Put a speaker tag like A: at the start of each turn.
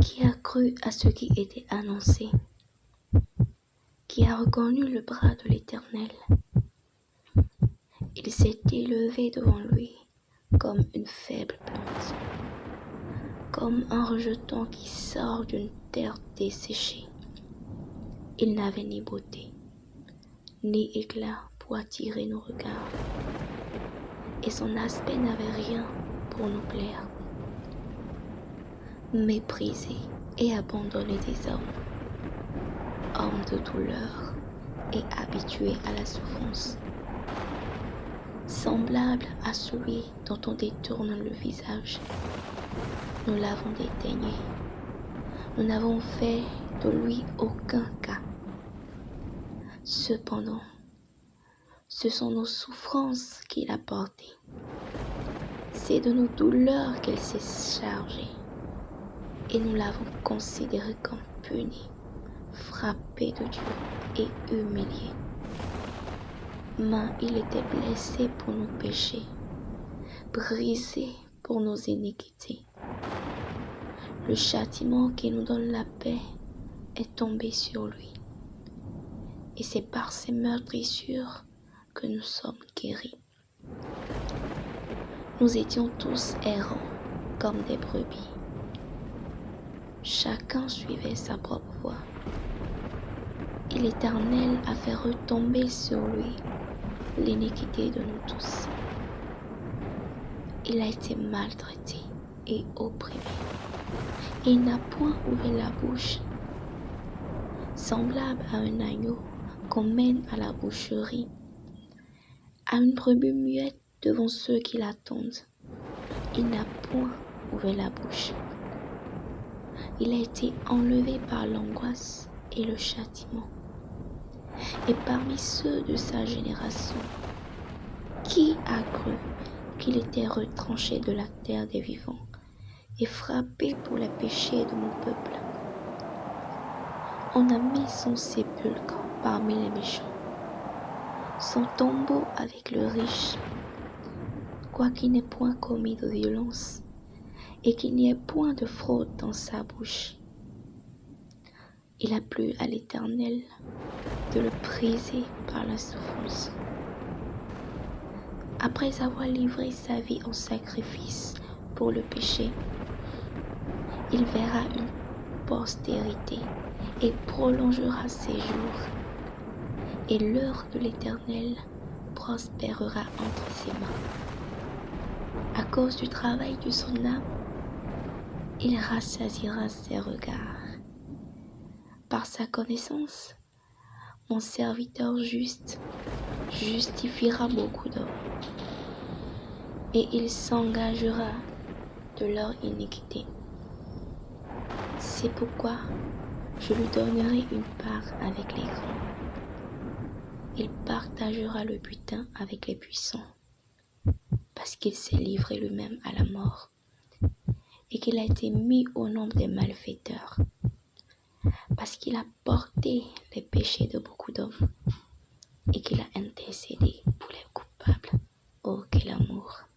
A: Qui a cru à ce qui était annoncé? Qui a reconnu le bras de l'Éternel? Il s'est élevé devant lui comme une faible plante, comme un rejeton qui sort d'une terre desséchée. Il n'avait ni beauté, ni éclat pour attirer nos regards, et son aspect n'avait rien pour nous plaire. Méprisé et abandonné des hommes, homme de douleur et habitué à la souffrance, semblable à celui dont on détourne le visage, nous l'avons dédaigné. Nous n'avons fait de lui aucun cas. Cependant, ce sont nos souffrances qu'il a portées. C'est de nos douleurs qu'il s'est chargé. Et nous l'avons considéré comme puni, frappé de Dieu et humilié. Mais il était blessé pour nos péchés, brisé pour nos iniquités. Le châtiment qui nous donne la paix est tombé sur lui. Et c'est par ses meurtrissures que nous sommes guéris. Nous étions tous errants comme des brebis. Chacun suivait sa propre voie. Et l'Éternel a fait retomber sur lui l'iniquité de nous tous. Il a été maltraité et opprimé. Et il n'a point ouvert la bouche. Semblable à un agneau qu'on mène à la boucherie, à une brebis muette devant ceux qui l'attendent. Il n'a point ouvert la bouche. Il a été enlevé par l'angoisse et le châtiment. Et parmi ceux de sa génération, qui a cru qu'il était retranché de la terre des vivants et frappé pour les péchés de mon peuple? On a mis son sépulcre parmi les méchants, son tombeau avec le riche, quoiqu'il n'ait point commis de violence et qu'il n'y ait point de fraude dans sa bouche. Il a plu à l'Éternel de le briser par la souffrance. Après avoir livré sa vie en sacrifice pour le péché, il verra une postérité et prolongera ses jours. Et l'heure de l'Éternel prospérera entre ses mains. À cause du travail de son âme, il rassasiera ses regards. Par sa connaissance, mon serviteur juste justifiera beaucoup d'hommes, et il s'engagera de leur iniquité. C'est pourquoi je lui donnerai une part avec les grands. Il partagera le butin avec les puissants, parce qu'il s'est livré lui-même à la mort, et qu'il a été mis au nombre des malfaiteurs, parce qu'il a porté les péchés de beaucoup d'hommes, et qu'il a intercédé pour les coupables. Oh, quel amour!